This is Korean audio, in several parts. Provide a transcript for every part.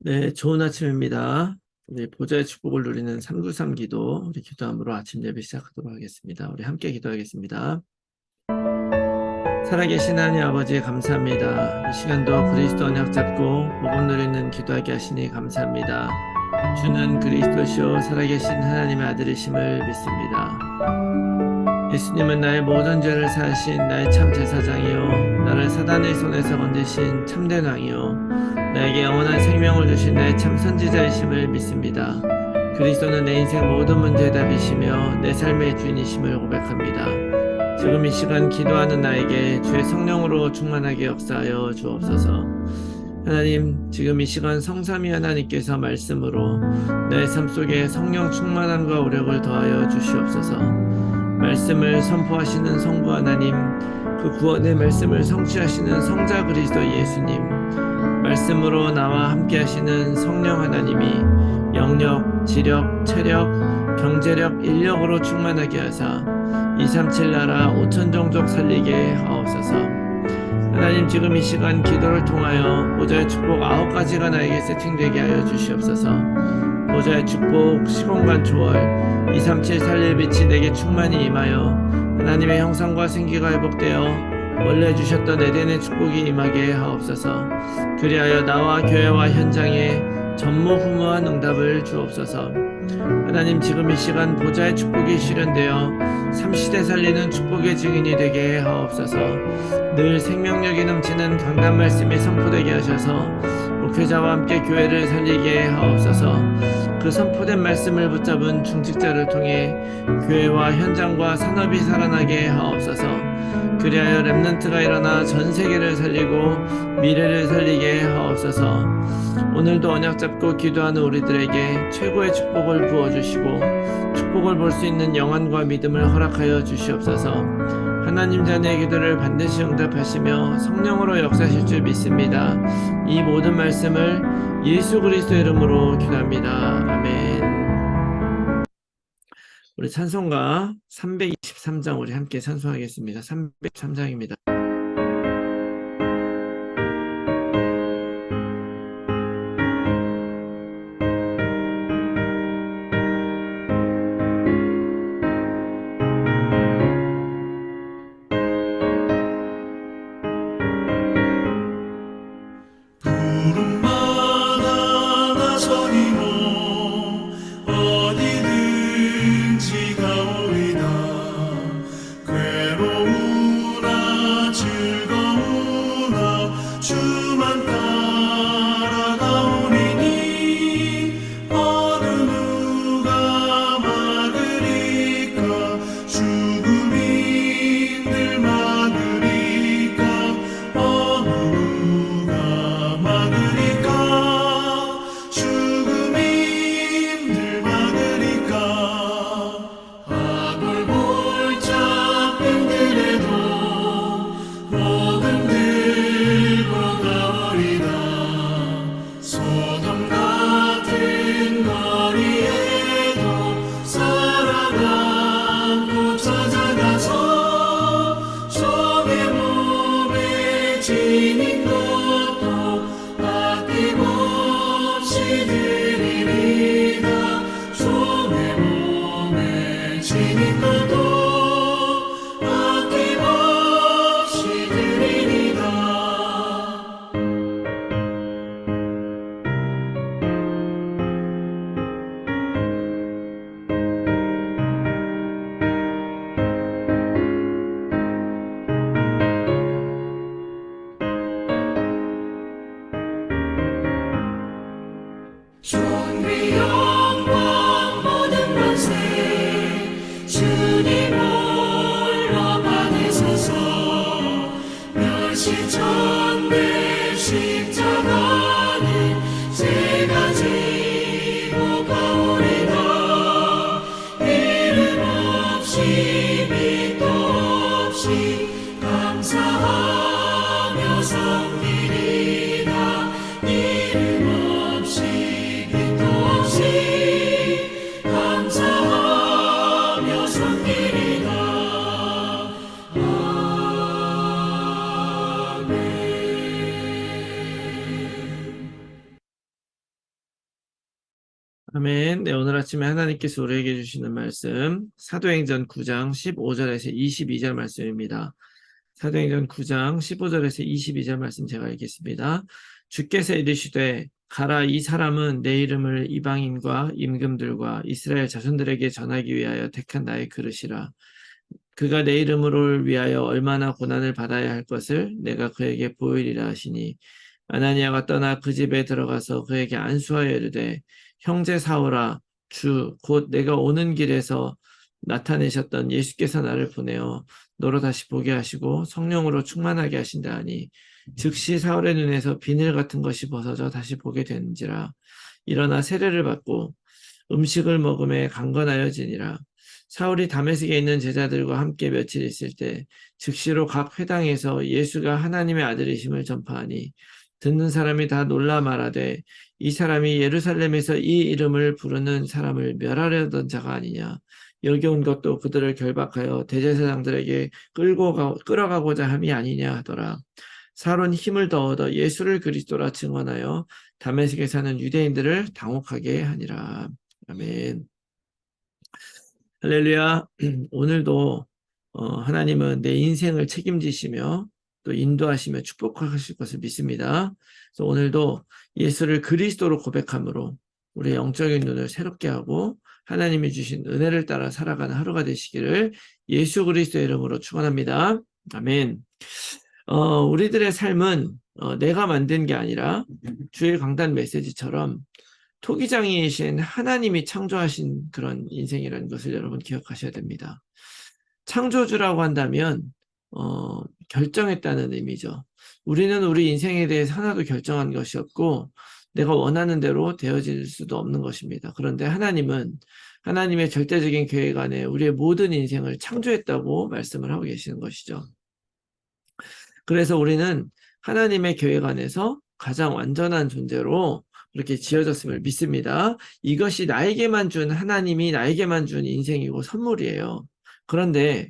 네, 좋은 아침입니다. 우리 보좌의 축복을 누리는 393 기도, 우리 기도함으로 아침 예배 시작하도록 하겠습니다. 우리 함께 기도하겠습니다. 살아계신 하나님 아버지 감사합니다. 이 시간도 그리스도 언약 잡고 복음 누리는 기도하게 하시니 감사합니다. 주는 그리스도시요 살아계신 하나님의 아들이심을 믿습니다. 예수님은 나의 모든 죄를 사하신 나의 참 제사장이요 나를 사단의 손에서 건지신 참된 왕이요 나에게 영원한 생명을 주신 나의 참 선지자이심을 믿습니다. 그리스도는 내 인생 모든 문제의 답이시며 내 삶의 주인이심을 고백합니다. 지금 이 시간 기도하는 나에게 주의 성령으로 충만하게 역사하여 주옵소서. 하나님, 지금 이 시간 성삼위 하나님께서 말씀으로 내 삶 속에 성령 충만함과 오력을 더하여 주시옵소서. 말씀을 선포하시는 성부 하나님, 그 구원의 말씀을 성취하시는 성자 그리스도 예수님, 말씀으로 나와 함께 하시는 성령 하나님이 영력, 지력, 체력, 경제력, 인력으로 충만하게 하사 237 나라 5천 종족 살리게 하옵소서. 하나님, 지금 이 시간 기도를 통하여 보좌의 축복 9가지가 나에게 세팅되게 하여 주시옵소서. 보좌의 축복, 시공간 초월, 237 살릴 빛이 내게 충만히 임하여 하나님의 형상과 생기가 회복되어 원래 주셨던 에덴의 축복이 임하게 하옵소서. 그리하여 나와 교회와 현장에 전무후무한 응답을 주옵소서. 하나님, 지금 이 시간 보좌의 축복이 실현되어 3시대 살리는 축복의 증인이 되게 하옵소서. 늘 생명력이 넘치는 강단 말씀이 선포되게 하셔서 목회자와 함께 교회를 살리게 하옵소서. 그 선포된 말씀을 붙잡은 중직자를 통해 교회와 현장과 산업이 살아나게 하옵소서. 그리하여 렘넌트가 일어나 전 세계를 살리고 미래를 살리게 하옵소서. 오늘도 언약 잡고 기도하는 우리들에게 최고의 축복을 부어주시고 축복을 볼 수 있는 영안과 믿음을 허락하여 주시옵소서. 하나님 자녀의 기도를 반드시 응답하시며 성령으로 역사하실 줄 믿습니다. 이 모든 말씀을 예수 그리스도 이름으로 기도합니다. 아멘. 우리 찬송가 323장 우리 함께 찬송하겠습니다. 303장입니다. 아멘. 네, 오늘 아침에 하나님께서 우리에게 주시는 말씀, 사도행전 9장 15절에서 22절 말씀입니다. 사도행전 9장 15절에서 22절 말씀 제가 읽겠습니다. 주께서 이르시되 가라, 이 사람은 내 이름을 이방인과 임금들과 이스라엘 자손들에게 전하기 위하여 택한 나의 그릇이라. 그가 내 이름을 위하여 얼마나 고난을 받아야 할 것을 내가 그에게 보이리라 하시니, 아나니아가 떠나 그 집에 들어가서 그에게 안수하여 이르되, 형제 사울아, 주 곧 내가 오는 길에서 나타내셨던 예수께서 나를 보내어 너로 다시 보게 하시고 성령으로 충만하게 하신다 하니, 즉시 사울의 눈에서 비늘 같은 것이 벗어져 다시 보게 되는지라. 일어나 세례를 받고 음식을 먹음에 강건하여지니라. 사울이 다메섹에 있는 제자들과 함께 며칠 있을 때 즉시로 각 회당에서 예수가 하나님의 아들이심을 전파하니, 듣는 사람이 다 놀라 말하되, 이 사람이 예루살렘에서 이 이름을 부르는 사람을 멸하려던 자가 아니냐. 여기 온 것도 그들을 결박하여 대제사장들에게 끌어가고자 함이 아니냐 하더라. 사울은 힘을 더 얻어 예수를 그리스도라 증언하여 다메섹에 사는 유대인들을 당혹하게 하니라. 아멘. 할렐루야. 오늘도 하나님은 내 인생을 책임지시며 또 인도하시며 축복하실 것을 믿습니다. 그래서 오늘도 예수를 그리스도로 고백함으로 우리의 영적인 눈을 새롭게 하고 하나님이 주신 은혜를 따라 살아가는 하루가 되시기를 예수 그리스도의 이름으로 축원합니다. 아멘. 우리들의 삶은 내가 만든 게 아니라 주일 강단 메시지처럼 토기장이신 하나님이 창조하신 그런 인생이라는 것을 여러분 기억하셔야 됩니다. 창조주라고 한다면 결정했다는 의미죠. 우리는 우리 인생에 대해서 하나도 결정한 것이 없고 내가 원하는 대로 되어질 수도 없는 것입니다. 그런데 하나님은 하나님의 절대적인 계획 안에 우리의 모든 인생을 창조했다고 말씀을 하고 계시는 것이죠. 그래서 우리는 하나님의 계획 안에서 가장 완전한 존재로 그렇게 지어졌음을 믿습니다. 이것이 하나님이 나에게만 준 인생이고 선물이에요. 그런데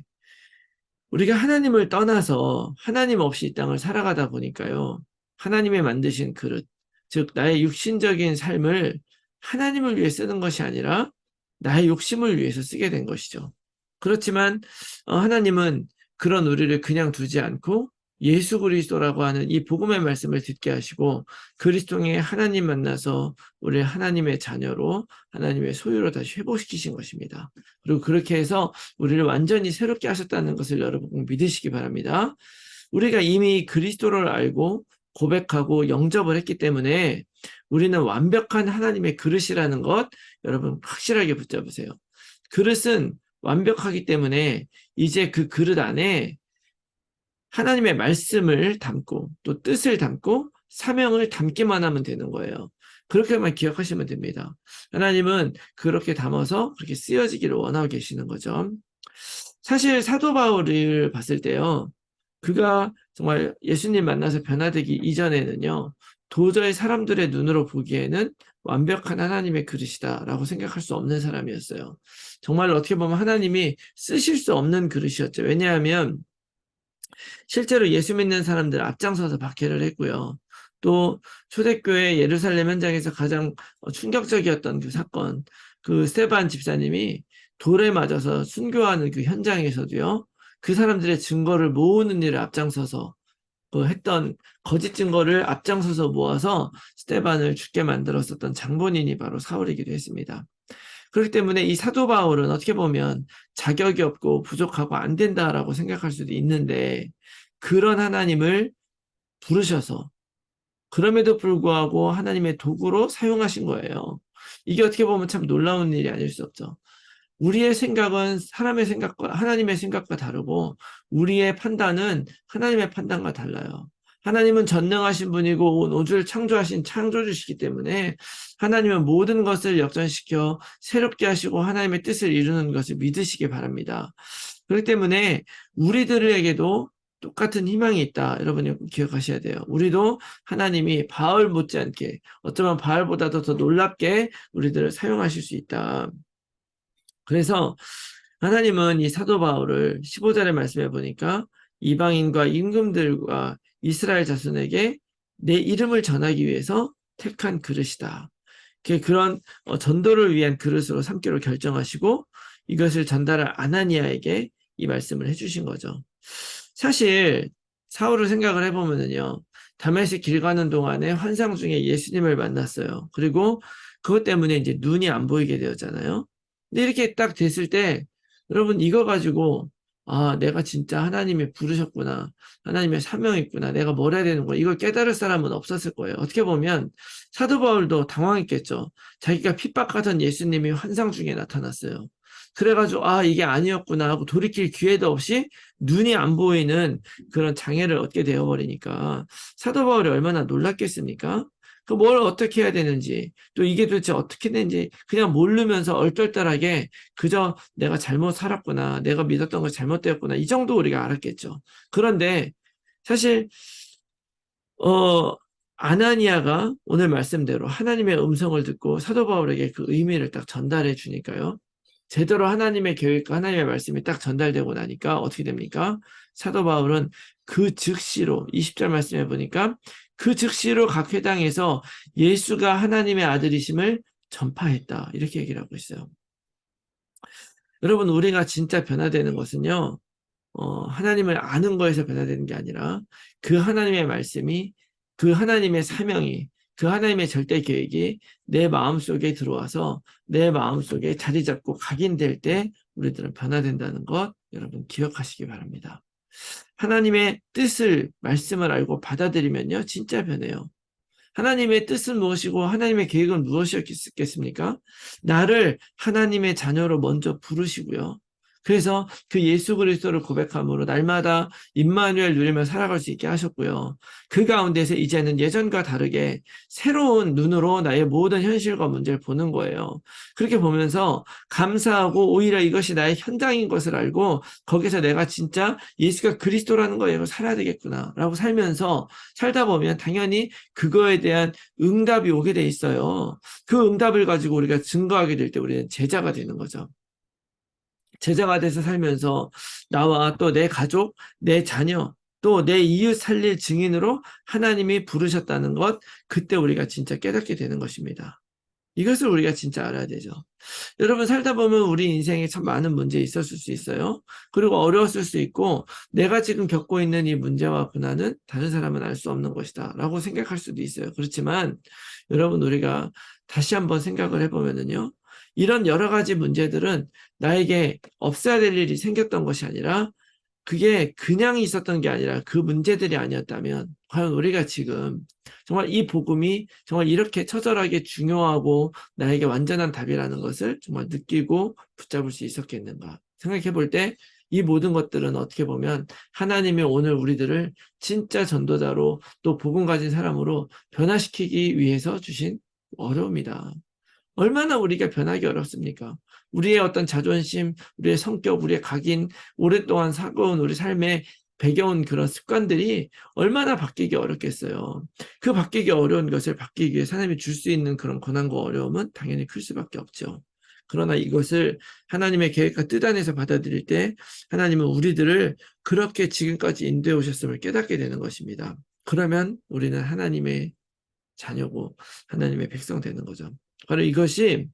우리가 하나님을 떠나서 하나님 없이 이 땅을 살아가다 보니까요, 하나님의 만드신 그릇, 즉 나의 육신적인 삶을 하나님을 위해 쓰는 것이 아니라 나의 욕심을 위해서 쓰게 된 것이죠. 그렇지만 하나님은 그런 우리를 그냥 두지 않고 예수 그리스도라고 하는 이 복음의 말씀을 듣게 하시고 그리스도에 하나님 만나서 우리 하나님의 자녀로 하나님의 소유로 다시 회복시키신 것입니다. 그리고 그렇게 해서 우리를 완전히 새롭게 하셨다는 것을 여러분 꼭 믿으시기 바랍니다. 우리가 이미 그리스도를 알고 고백하고 영접을 했기 때문에 우리는 완벽한 하나님의 그릇이라는 것 여러분 확실하게 붙잡으세요. 그릇은 완벽하기 때문에 이제 그 그릇 안에 하나님의 말씀을 담고 또 뜻을 담고 사명을 담기만 하면 되는 거예요. 그렇게만 기억하시면 됩니다. 하나님은 그렇게 담아서 그렇게 쓰여지기를 원하고 계시는 거죠. 사실 사도 바울을 봤을 때요, 그가 정말 예수님 만나서 변화되기 이전에는요, 도저히 사람들의 눈으로 보기에는 완벽한 하나님의 그릇이다라고 생각할 수 없는 사람이었어요. 정말 어떻게 보면 하나님이 쓰실 수 없는 그릇이었죠. 왜냐하면 실제로 예수 믿는 사람들 앞장서서 박해를 했고요. 또 초대교회 예루살렘 현장에서 가장 충격적이었던 그 사건, 그 스데반 집사님이 돌에 맞아서 순교하는 그 현장에서도요, 그 사람들의 증거를 모으는 일을 앞장서서 했던 거짓 증거를 앞장서서 모아서 스데반을 죽게 만들었었던 장본인이 바로 사울이기도 했습니다. 그렇기 때문에 이 사도 바울은 어떻게 보면 자격이 없고 부족하고 안 된다라고 생각할 수도 있는데, 그런 하나님을 부르셔서 그럼에도 불구하고 하나님의 도구로 사용하신 거예요. 이게 어떻게 보면 참 놀라운 일이 아닐 수 없죠. 우리의 생각은 사람의 생각과 하나님의 생각과 다르고 우리의 판단은 하나님의 판단과 달라요. 하나님은 전능하신 분이고 온 우주를 창조하신 창조주시기 때문에 하나님은 모든 것을 역전시켜 새롭게 하시고 하나님의 뜻을 이루는 것을 믿으시기 바랍니다. 그렇기 때문에 우리들에게도 똑같은 희망이 있다. 여러분이 기억하셔야 돼요. 우리도 하나님이 바울 못지않게 어쩌면 바울보다도 더 놀랍게 우리들을 사용하실 수 있다. 그래서 하나님은 이 사도 바울을 15절에 말씀해 보니까 이방인과 임금들과 이스라엘 자손에게 내 이름을 전하기 위해서 택한 그릇이다. 그런 전도를 위한 그릇으로 삼기로 결정하시고 이것을 전달할 아나니아에게 이 말씀을 해주신 거죠. 사실 사울을 생각을 해보면요, 다메섹 길 가는 동안에 환상 중에 예수님을 만났어요. 그리고 그것 때문에 이제 눈이 안 보이게 되었잖아요. 근데 이렇게 딱 됐을 때 여러분 이거 가지고 아, 내가 진짜 하나님이 부르셨구나. 하나님의 사명이 있구나. 내가 뭘 해야 되는 거야. 이걸 깨달을 사람은 없었을 거예요. 어떻게 보면 사도 바울도 당황했겠죠. 자기가 핍박하던 예수님이 환상 중에 나타났어요. 그래가지고 아, 이게 아니었구나 하고 돌이킬 기회도 없이 눈이 안 보이는 그런 장애를 얻게 되어버리니까 사도 바울이 얼마나 놀랐겠습니까? 그 뭘 어떻게 해야 되는지, 또 이게 도대체 어떻게 되는지 그냥 모르면서 얼떨떨하게 그저 내가 잘못 살았구나, 내가 믿었던 거 잘못되었구나, 이 정도 우리가 알았겠죠. 그런데 사실 아나니아가 오늘 말씀대로 하나님의 음성을 듣고 사도 바울에게 그 의미를 딱 전달해 주니까요. 제대로 하나님의 계획과 하나님의 말씀이 딱 전달되고 나니까 어떻게 됩니까? 사도 바울은 그 즉시로 20절 말씀해 보니까 그 즉시로 각 회당에서 예수가 하나님의 아들이심을 전파했다. 이렇게 얘기를 하고 있어요. 여러분, 우리가 진짜 변화되는 것은요, 하나님을 아는 거에서 변화되는 게 아니라 그 하나님의 말씀이, 그 하나님의 사명이, 그 하나님의 절대 계획이 내 마음속에 들어와서 내 마음속에 자리 잡고 각인될 때 우리들은 변화된다는 것 여러분 기억하시기 바랍니다. 하나님의 뜻을, 말씀을 알고 받아들이면요, 진짜 변해요. 하나님의 뜻은 무엇이고 하나님의 계획은 무엇이었겠습니까? 나를 하나님의 자녀로 먼저 부르시고요. 그래서 그 예수 그리스도를 고백함으로 날마다 임마누엘 누리며 살아갈 수 있게 하셨고요. 그 가운데서 이제는 예전과 다르게 새로운 눈으로 나의 모든 현실과 문제를 보는 거예요. 그렇게 보면서 감사하고 오히려 이것이 나의 현장인 것을 알고 거기서 내가 진짜 예수가 그리스도라는 거에 살아야 되겠구나라고 살면서 살다 보면 당연히 그거에 대한 응답이 오게 돼 있어요. 그 응답을 가지고 우리가 증거하게 될 때 우리는 제자가 되는 거죠. 제자가 돼서 살면서 나와 또 내 가족, 내 자녀, 또 내 이웃 살릴 증인으로 하나님이 부르셨다는 것, 그때 우리가 진짜 깨닫게 되는 것입니다. 이것을 우리가 진짜 알아야 되죠. 여러분 살다 보면 우리 인생에 참 많은 문제 있었을 수 있어요. 그리고 어려웠을 수 있고 내가 지금 겪고 있는 이 문제와 고난은 다른 사람은 알 수 없는 것이다 라고 생각할 수도 있어요. 그렇지만 여러분 우리가 다시 한번 생각을 해보면요. 이런 여러 가지 문제들은 나에게 없어야 될 일이 생겼던 것이 아니라 그게 그냥 있었던 게 아니라 그 문제들이 아니었다면 과연 우리가 지금 정말 이 복음이 정말 이렇게 처절하게 중요하고 나에게 완전한 답이라는 것을 정말 느끼고 붙잡을 수 있었겠는가 생각해 볼 때 이 모든 것들은 어떻게 보면 하나님이 오늘 우리들을 진짜 전도자로 또 복음 가진 사람으로 변화시키기 위해서 주신 어려움이다. 얼마나 우리가 변하기 어렵습니까? 우리의 어떤 자존심, 우리의 성격, 우리의 각인, 오랫동안 살아온 우리 삶에 배겨온 그런 습관들이 얼마나 바뀌기 어렵겠어요. 그 바뀌기 어려운 것을 바뀌기 위해 하나님이 줄 수 있는 그런 고난과 어려움은 당연히 클 수밖에 없죠. 그러나 이것을 하나님의 계획과 뜻 안에서 받아들일 때 하나님은 우리들을 그렇게 지금까지 인도해 오셨음을 깨닫게 되는 것입니다. 그러면 우리는 하나님의 자녀고 하나님의 백성 되는 거죠. 바로 이것이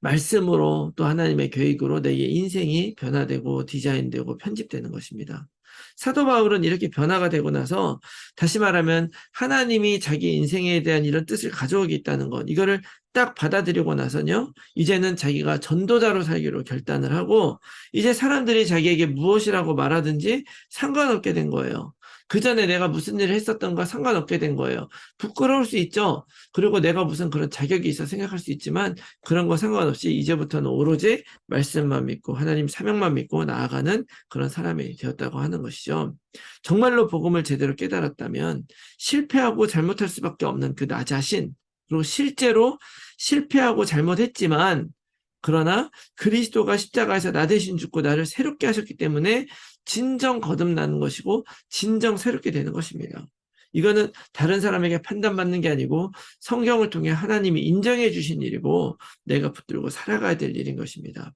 말씀으로 또 하나님의 계획으로 내 인생이 변화되고 디자인되고 편집되는 것입니다. 사도 바울은 이렇게 변화가 되고 나서 다시 말하면 하나님이 자기 인생에 대한 이런 뜻을 가져오겠다는 것, 이거를 딱 받아들이고 나서요, 이제는 자기가 전도자로 살기로 결단을 하고 이제 사람들이 자기에게 무엇이라고 말하든지 상관없게 된 거예요. 그 전에 내가 무슨 일을 했었던가 상관없게 된 거예요. 부끄러울 수 있죠. 그리고 내가 무슨 그런 자격이 있어 생각할 수 있지만 그런 거 상관없이 이제부터는 오로지 말씀만 믿고 하나님 사명만 믿고 나아가는 그런 사람이 되었다고 하는 것이죠. 정말로 복음을 제대로 깨달았다면 실패하고 잘못할 수밖에 없는 그 나 자신, 그리고 실제로 실패하고 잘못했지만 그러나 그리스도가 십자가에서 나 대신 죽고 나를 새롭게 하셨기 때문에 진정 거듭나는 것이고 진정 새롭게 되는 것입니다. 이거는 다른 사람에게 판단받는 게 아니고 성경을 통해 하나님이 인정해 주신 일이고 내가 붙들고 살아가야 될 일인 것입니다.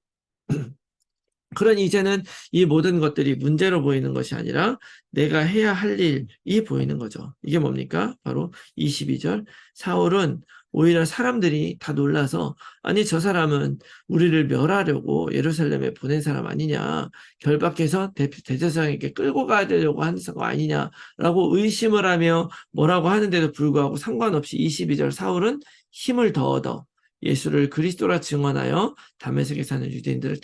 그러니 이제는 이 모든 것들이 문제로 보이는 것이 아니라 내가 해야 할 일이 보이는 거죠. 이게 뭡니까? 바로 22절. 사울은 오히려 사람들이 다 놀라서 아니 저 사람은 우리를 멸하려고 예루살렘에 보낸 사람 아니냐, 결박해서 대제사장에게 끌고 가야 되려고 하는 거 아니냐라고 의심을 하며 뭐라고 하는데도 불구하고 상관없이 22절 사울은 힘을 더 얻어 예수를 그리스도라 증언하여 다메섹에 사는 유대인들을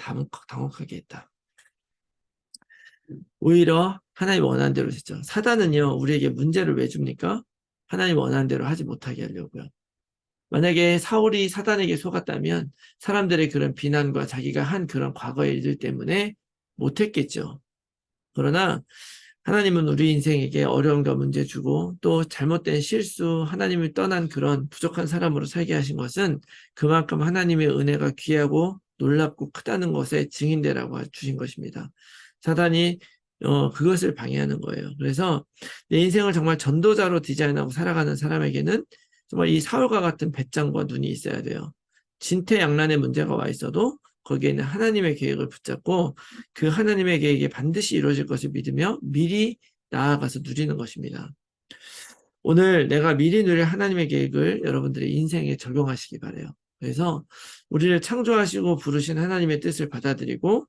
당혹하게 했다. 오히려 하나님 원하는 대로 했죠. 사단은요, 우리에게 문제를 왜 줍니까? 하나님 원하는 대로 하지 못하게 하려고요. 만약에 사울이 사단에게 속았다면 사람들의 그런 비난과 자기가 한 그런 과거의 일들 때문에 못했겠죠. 그러나 하나님은 우리 인생에게 어려움과 문제 주고 또 잘못된 실수, 하나님을 떠난 그런 부족한 사람으로 살게 하신 것은 그만큼 하나님의 은혜가 귀하고 놀랍고 크다는 것의 증인되라고 주신 것입니다. 사단이 그것을 방해하는 거예요. 그래서 내 인생을 정말 전도자로 디자인하고 살아가는 사람에게는 정말 이 사울과 같은 배짱과 눈이 있어야 돼요. 진퇴양난의 문제가 와 있어도 거기에는 하나님의 계획을 붙잡고 그 하나님의 계획이 반드시 이루어질 것을 믿으며 미리 나아가서 누리는 것입니다. 오늘 내가 미리 누릴 하나님의 계획을 여러분들의 인생에 적용하시기 바라요. 그래서 우리를 창조하시고 부르신 하나님의 뜻을 받아들이고,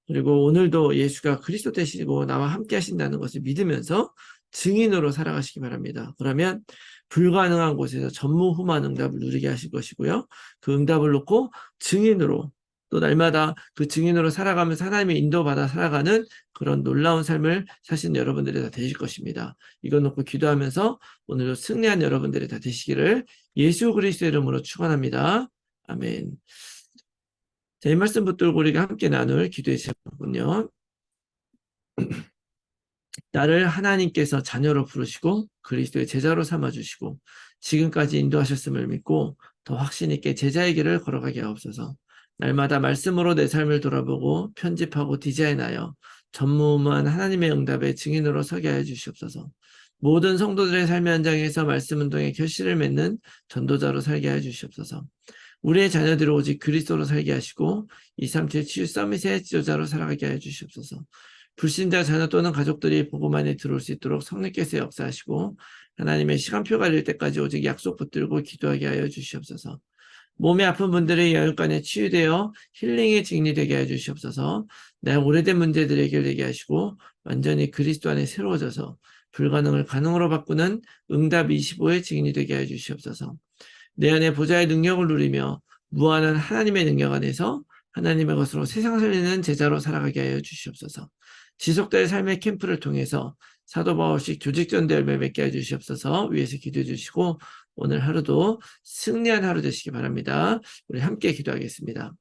그리고 오늘도 예수가 그리스도 되시고 나와 함께 하신다는 것을 믿으면서 증인으로 살아가시기 바랍니다. 그러면 불가능한 곳에서 전무후무한 응답을 누리게 하실 것이고요. 그 응답을 놓고 증인으로, 또 날마다 그 증인으로 살아가면서 하나님의 인도받아 살아가는 그런 놀라운 삶을 사시는 여러분들이 다 되실 것입니다. 이거 놓고 기도하면서 오늘도 승리한 여러분들이 다 되시기를 예수 그리스도의 이름으로 축원합니다. 아멘. 자, 이 말씀 붙들고 우리가 함께 나눌 기도의 제목은요, 나를 하나님께서 자녀로 부르시고 그리스도의 제자로 삼아주시고 지금까지 인도하셨음을 믿고 더 확신 있게 제자의 길을 걸어가게 하옵소서. 날마다 말씀으로 내 삶을 돌아보고 편집하고 디자인하여 전무후무한 하나님의 응답의 증인으로 서게 하여 주시옵소서. 모든 성도들의 삶의 현장에서 말씀 운동에 결실을 맺는 전도자로 살게 하여 주시옵소서. 우리의 자녀들을 오직 그리스도로 살게 하시고 237 치유 서밋의 지도자로 살아가게 하여 주시옵소서. 불신자 자녀 또는 가족들이 복음 안에 들어올 수 있도록 성령께서 역사하시고 하나님의 시간표가 될 때까지 오직 약속 붙들고 기도하게 하여 주시옵소서. 몸이 아픈 분들의 여육간에 치유되어 힐링의 증인이 되게 하여 주시옵소서. 내 오래된 문제들을 해결되게 하시고 완전히 그리스도 안에 새로워져서 불가능을 가능으로 바꾸는 응답 25의 증인이 되게 하여 주시옵소서. 내 안에 보좌의 능력을 누리며 무한한 하나님의 능력 안에서 하나님의 것으로 세상 살리는 제자로 살아가게 하여 주시옵소서. 지속될 삶의 캠프를 통해서 사도 바울식 조직전대 열매 맺게 해주시옵소서. 위에서 기도해 주시고 오늘 하루도 승리한 하루 되시기 바랍니다. 우리 함께 기도하겠습니다.